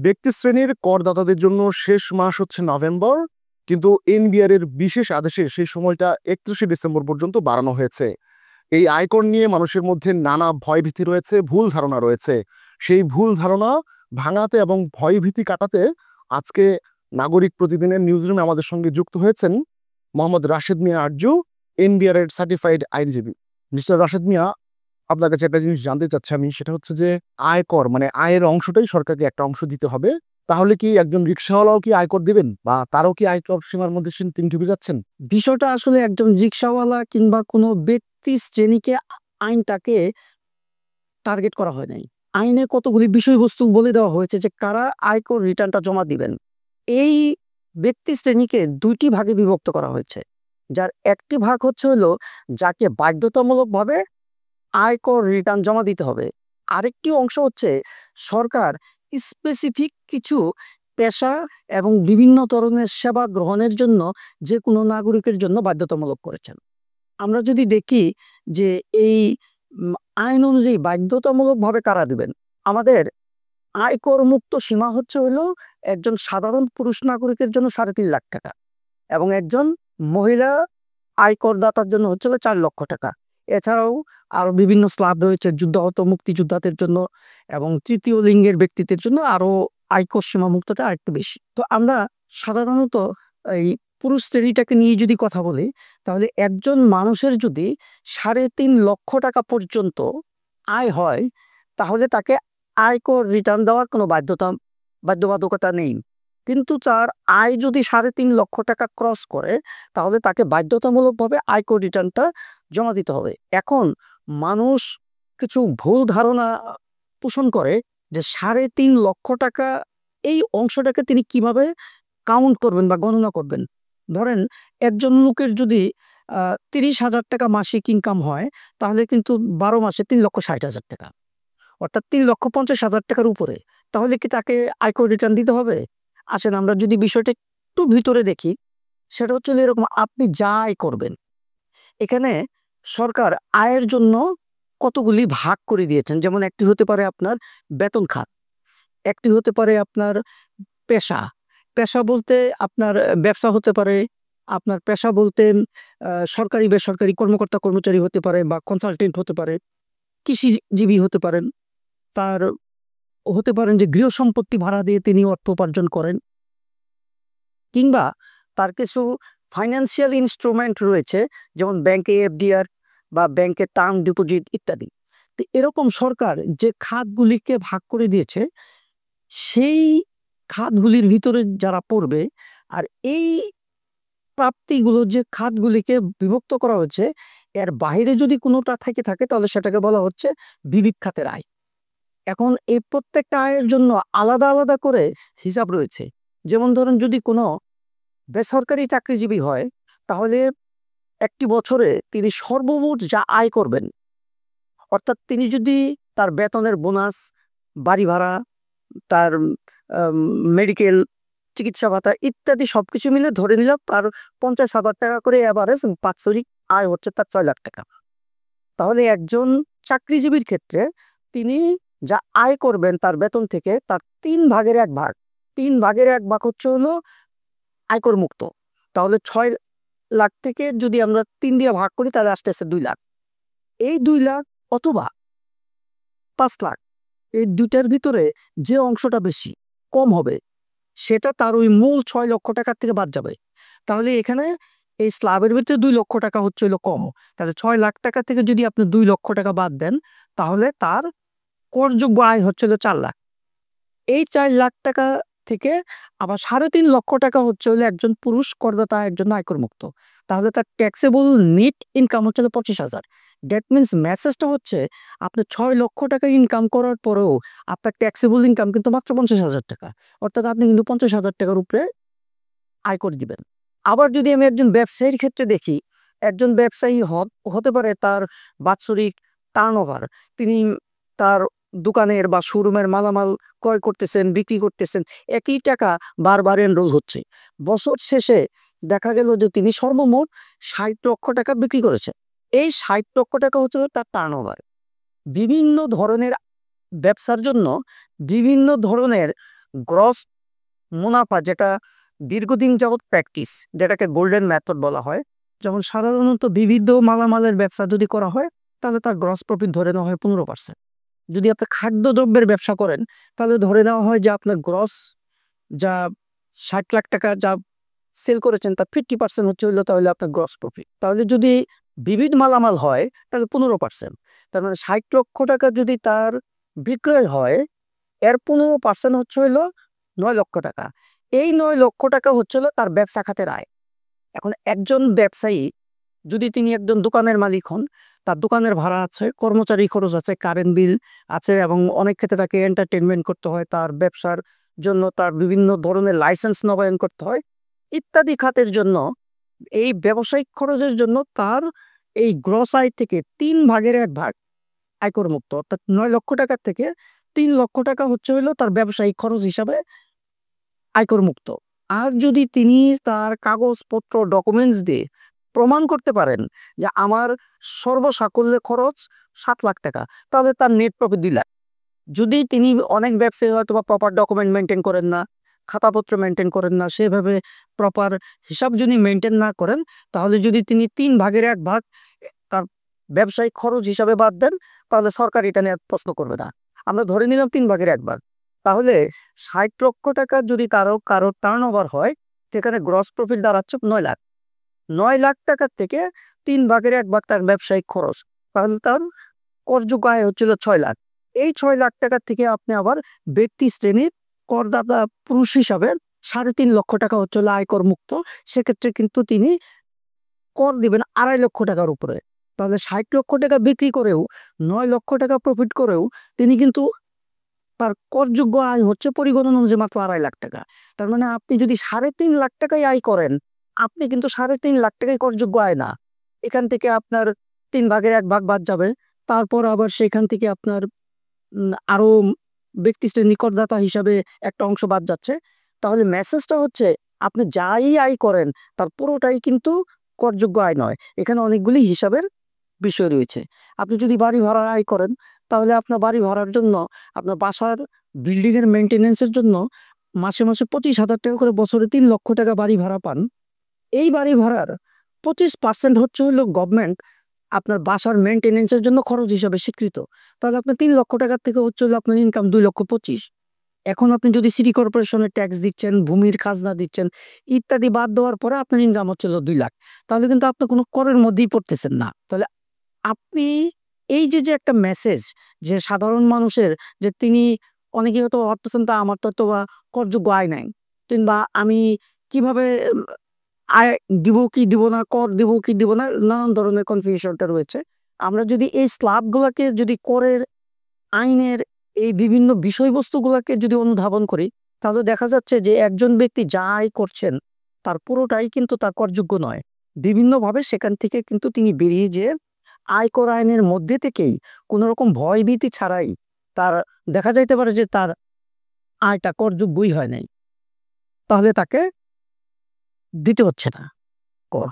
ব্যক্তি শ্রেণীর করদাতাদের জন্য শেষ মাস হচ্ছে নভেম্বর, কিন্তু এনবিআর এর বিশেষ আদেশে সেই সময়টা 31শে ডিসেম্বর পর্যন্ত বাড়ানো হয়েছে। এই আয়কর নিয়ে মানুষের মধ্যে নানা ভয়ভীতি রয়েছে, ভুল ধারণা রয়েছে। সেই ভুল ধারণা ভাঙাতে এবং ভয়ভীতি কাটাতে আজকে নাগরিক প্রতিদিনের নিউজরুমে আমাদের সঙ্গে যুক্ত হয়েছেন মোহাম্মদ রাশেদ মিয়া আরজু, এনবিআর এর সার্টিফাইড আইনজীবী। মিস্টার রাশেদ মিয়া, আপনার কাছে একটা জিনিস জানতে চাচ্ছি আমি, সেটা হচ্ছে যে আয়কর মানে আয়ের অংশটাই সরকারকে একটা অংশ দিতে হবে। তাহলে কি একজন রিকশাওয়ালাও কি আয়কর দিবেন, বা তারও কি আয়কর সীমার মধ্যে তিনি ঢুকে যাচ্ছেন? বিষয়টা আসলে একজন রিকশাওয়ালা কিংবা কোনো ব্যক্তি শ্রেণীকে আইনটাকে টার্গেট করা হয় নাই। আইনে কতগুলি বিষয়বস্তু বলে দেওয়া হয়েছে যে কারা আয়কর রিটার্নটা জমা দিবেন। এই ব্যক্তি শ্রেণীকে দুইটি ভাগে বিভক্ত করা হয়েছে, যার একটি ভাগ হলো যাকে বাধ্যতামূলকভাবে আয়কর রিটার্ন জমা দিতে হবে। আরেকটি অংশ হচ্ছে সরকার স্পেসিফিক কিছু পেশা এবং বিভিন্ন ধরনের সেবা গ্রহণের জন্য যে কোনো নাগরিকের জন্য বাধ্যতামূলক করেছেন। আমরা যদি দেখি যে এই আইন অনুযায়ী বাধ্যতামূলকভাবে কারা দিবেন, আমাদের আয়কর মুক্ত সীমা হলো একজন সাধারণ পুরুষ নাগরিকের জন্য 3.5 লাখ টাকা এবং একজন মহিলা আয়করদাতার জন্য হলো 4 লক্ষ টাকা। এছাড়াও আরো বিভিন্ন স্ল্যাব রয়েছে যুদ্ধাহত মুক্তিযোদ্ধাদের জন্য এবং তৃতীয় লিঙ্গের ব্যক্তিদের জন্য আরো আয়কর সীমা মুক্তটা আরেকটু বেশি। তো আমরা সাধারণত এই পুরুষ শ্রেণীটাকে নিয়ে যদি কথা বলি, তাহলে একজন মানুষের যদি 3.5 লক্ষ টাকা পর্যন্ত আয় হয়, তাহলে তাকে আয়কর রিটার্ন দেওয়ার কোনো বাধ্যবাধকতা নেই। কিন্তু তার আয় যদি 3.5 লক্ষ টাকা ক্রস করে, তাহলে তাকে বাধ্যতামূলকভাবে আয়কর রিটার্নটা জমা দিতে হবে। এখন মানুষ কিছু ভুল ধারণা পোষণ করে যে 3.5 লক্ষ টাকা এই অংশটাকে তিনি কিভাবে কাউন্ট করবেন বা গণনা করবেন। ধরেন একজন লোকের যদি 30,000 টাকা মাসিক ইনকাম হয়, তাহলে কিন্তু 12 মাসে 3,60,000 টাকা, অর্থাৎ 3,50,000 টাকার উপরে। তাহলে কি তাকে আয়কর রিটার্ন দিতে হবে? আসেন আমরা যদি বিষয়টা একটু ভিতরে দেখি, সেটা হচ্ছে এরকম, আপনি যা আয় করবেন, এখানে সরকার আয়ের জন্য কতগুলি ভাগ করে দিয়েছেন। যেমন একটি হতে পারে আপনার বেতন খাত, একটি হতে পারে আপনার পেশা। পেশা বলতে আপনার ব্যবসা হতে পারে, আপনার পেশা বলতে সরকারি বেসরকারি কর্মকর্তা কর্মচারী হতে পারে, বা কনসালটেন্ট হতে পারে, কৃষিজীবী হতে পারেন, তার হতে পারেন যে গৃহ সম্পত্তি ভাড়া দিয়ে তিনি অর্থ উপার্জন করেন, কিংবা তার কিছু ফাইন্যান্সিয়াল ইনস্ট্রুমেন্ট রয়েছে, যেমন ব্যাংকে এফডিআর বা ব্যাংকে টার্ম ডিপোজিট ইত্যাদি। তো এরকম সরকার যে খাতগুলিকে ভাগ করে দিয়েছে, সেই খাতগুলির ভিতরে যারা পড়বে, আর এই প্রাপ্তিগুলো যে খাতগুলিকে বিভক্ত করা হচ্ছে, এর বাইরে যদি কোনোটা থেকে থাকে, তাহলে সেটাকে বলা হচ্ছে বিবিধ খাতের আয়। এখন এই প্রত্যেকটা আয়ের জন্য আলাদা আলাদা করে হিসাব রয়েছে। যেমন ধরুন, যদি কোনো বেসরকারি চাকরিজীবী হয়, তাহলে একটি বছরে তিনি সর্বমোট যা আয় করবেন, অর্থাৎ তিনি যদি তার বেতনের বোনাস, বাড়ি ভাড়া, তার মেডিকেল চিকিৎসা ভাতা ইত্যাদি সবকিছু মিলে ধরে নিলাম তার 50,000 টাকা করে অ্যাভারেজ বাৎসরিক আয় হচ্ছে তার 6 লাখ টাকা। তাহলে একজন চাকরিজীবীর ক্ষেত্রে তিনি যা আয় করবেন তার বেতন থেকে, তার 3 ভাগের 1 ভাগ, 3 ভাগের 1 ভাগ হলো আয়কর মুক্ত। তাহলে 6 লাখ থেকে যদি আমরা 3 দিয়ে ভাগ করি, তাহলে আসতেছে 2 লাখ। এই 2 লাখ অথবা 5 লাখ, এই দুইটার ভিতরে যে অংশটা বেশি কম হবে, সেটা তার ওই মূল 6 লক্ষ টাকার থেকে বাদ যাবে। তাহলে এখানে এই স্ল্যাবের ভিতরে 2 লক্ষ টাকা হলো কম। তাহলে 6 লাখ টাকা থেকে যদি আপনি 2 লক্ষ টাকা বাদ দেন, তাহলে তার করযোগ্য আয় হচ্ছিল 4 লাখ। এই 4 লাখ টাকা থেকে আবার 3.5 লক্ষ টাকা হলো একজন পুরুষ করদাতা আয়ের জন্য আয়কর মুক্ত। তাহলে তার ট্যাক্সেবল নেট ইনকাম হচ্ছিল 25,000। দ্যাট মিনস মেসেজটা হচ্ছে, আপনি 6 লক্ষ টাকা ইনকাম করার পরেও আপনার ট্যাক্সেবল ইনকাম কিন্তু মাত্র 50,000 টাকা, অর্থাৎ আপনি কিন্তু 50,000 টাকার উপরে আয়কর দিবেন। আবার যদি আমি একজন ব্যবসায়ীর ক্ষেত্রে দেখি, একজন ব্যবসায়ী হতে পারে তার বাৎসরিক টার্নওভার, তিনি তার দোকানের বা শোরুমের মালামাল ক্রয় করতেছেন, বিক্রি করতেছেন, একই টাকা বারবার এনরোল হচ্ছে। বছর শেষে দেখা গেল যে তিনি সর্বমোট 60 লক্ষ টাকা বিক্রি করেছেন। এই 60 লক্ষ টাকা হচ্ছে তার টার্নওভার। বিভিন্ন ধরনের ব্যবসার জন্য বিভিন্ন ধরনের গ্রস মুনাফা, যেটা দীর্ঘদিন যাবৎ প্র্যাকটিস, যেটাকে গোল্ডেন মেথড বলা হয়। যেমন সাধারণত বিবিধ মালামালের ব্যবসা যদি করা হয় তাহলে তার গ্রস প্রফিট ধরে নেওয়া হয় 15%। যদি আপনি খাদ্যদ্রব্যের ব্যবসা করেন তাহলে ধরে নেওয়া হয় যে আপনার গ্রস যা 60 লাখ টাকা যা সেল করেছেন তার 50% হচ্ছে হইলো তাহলে আপনার গ্রস প্রফিট। তাহলে যদি বিবিধ মালামাল হয় তাহলে 15%, তার মানে 60 লক্ষ টাকা যদি তার বিক্রয় হয়, এর 15% হচ্ছে হইলো 9 লক্ষ টাকা। এই 9 লক্ষ টাকা হচ্ছে হলো তার ব্যবসা খাতের আয়। এখন একজন ব্যবসায়ী যদি তিনি একজন দোকানের মালিক হন, তার দোকানের ভাড়া আছে, কর্মচারী খরচ আছে, কারেন্ট বিল আছে, এবং অনেক ক্ষেত্রে তাকে এন্টারটেনমেন্ট করতে হয়, তার ব্যবসার জন্য তার বিভিন্ন ধরনের লাইসেন্স নবায়ন করতে হয় ইত্যাদি খাতের জন্য। এই ব্যবসায়িক খরচের জন্য তার এই গ্রস আয় থেকে 3/1 আয়কর মুক্ত, অর্থাৎ 9 লক্ষ টাকার থেকে 3 লক্ষ টাকা হচ্ছে হইলো তার ব্যবসায়িক খরচ হিসাবে আয়কর মুক্ত। আর যদি তিনি তার কাগজপত্র ডকুমেন্টস দিয়ে প্রমাণ করতে পারেন যে আমার সর্বসাকুল্যে খরচ 7 লাখ টাকা, তাহলে তার নেট প্রফিট 2 লাখ। যদি তিনি অনেক ব্যবসায়ী হয়তো বা প্রপার ডকুমেন্ট মেনটেন করেন না, খাতাপত্র মেনটেন করেন না, সেভাবে প্রপার হিসাব যদি মেনটেন না করেন, তাহলে যদি তিনি 3/1 তার ব্যবসায়িক খরচ হিসাবে বাদ দেন, তাহলে সরকার এটা নিয়ে প্রশ্ন করবে না। আমরা ধরে নিলাম 3/1, তাহলে 60 লক্ষ টাকা যদি কারো কারো টার্ন ওভার হয়, সেখানে গ্রস প্রফিট দাঁড়াচ্ছে 9 লাখ। 9 লাখ টাকার থেকে 3/1 তার ব্যবসায়িক খরচ, তাহলে তার করযোগ্য আয় হচ্ছিল 6 লাখ। এই 6 লাখ টাকার থেকে আপনি আবার ব্যক্তি শ্রেণীর করদাতা পুরুষ হিসাবে 3.5 লক্ষ টাকা হচ্ছে আয়কর মুক্ত। সেক্ষেত্রে কিন্তু তিনি কর দিবেন 2.5 লক্ষ টাকার উপরে। তাহলে 60 লক্ষ টাকা বিক্রি করেও 9 লক্ষ টাকা প্রফিট করেও তিনি কিন্তু তার করযোগ্য আয় হচ্ছে পরিগণন অনুযায়ী মাত্র 2.5 লাখ টাকা। তার মানে আপনি যদি 3.5 লাখ টাকাই আয় করেন, আপনি কিন্তু 3.5 লাখ টাকাই করযোগ্য আয় না। এখান থেকে আপনার 3/1 বাদ যাবে। তারপর আবার সেখান থেকে আপনার আরো ব্যক্তি শ্রেণী করদাতা হিসাবে একটা অংশ বাদ যাচ্ছে। তাহলে মেসেজটা হচ্ছে আপনি যাই আয় করেন তার পুরোটাই কিন্তু করযোগ্য আয় নয়। এখানে অনেকগুলি হিসাবের বিষয় রয়েছে। আপনি যদি বাড়ি ভাড়ার আয় করেন, তাহলে আপনার বাড়ি ভাড়ার জন্য, আপনার বাসার বিল্ডিং এর মেনটেন্যান্সের জন্য মাসে মাসে 25,000 টাকা করে, বছরে 3 লক্ষ টাকা বাড়ি ভাড়া পান। এই বাড়ি ভাড়ার 25% হচ্ছে হলো গভর্নমেন্ট আপনার বাসার মেনটেন্যান্সের জন্য খরচ হিসাবে স্বীকৃত। তাহলে আপনার 3 লক্ষ টাকার থেকে হচ্ছে হলো আপনার ইনকাম 2,25,000। এখন আপনি যদি সিটি কর্পোরেশনের ট্যাক্স দিচ্ছেন, ভূমির খাজনা দিচ্ছেন ইত্যাদি বাদ দেওয়ার পরে আপনার ইনকাম হচ্ছে হলো 2 লাখ। তাহলে কিন্তু আপনি কোনো করের মধ্যেই পড়তেছেন না। তাহলে আপনি এই যে একটা মেসেজ যে সাধারণ মানুষের, যে তিনি অনেকে হয়তো ভাবতেছেন তা আমার তো বা করযোগ্য আয় নাই, কিংবা আমি কিভাবে আয় দিব কি দিব না, কর দিব কি দিব না, নানান ধরনের কনফিউশনটা রয়েছে। আমরা যদি এই স্ল্যাবগুলোকে যদি করের আইনের এই বিভিন্ন বিষয়বস্তুগুলোকে যদি অনুধাবন করি, তাহলে দেখা যাচ্ছে যে একজন ব্যক্তি যা আয় করছেন তার পুরোটাই কিন্তু তার করযোগ্য নয়। বিভিন্নভাবে সেখান থেকে কিন্তু তিনি বেরিয়ে যেয়ে আয়কর আইনের মধ্যে থেকেই কোনো রকম ভয়ভীতি ছাড়াই তার দেখা যাইতে পারে যে তার আয়টা করযোগ্যই হয় নাই, তাহলে তাকে দিতে হচ্ছে না কর।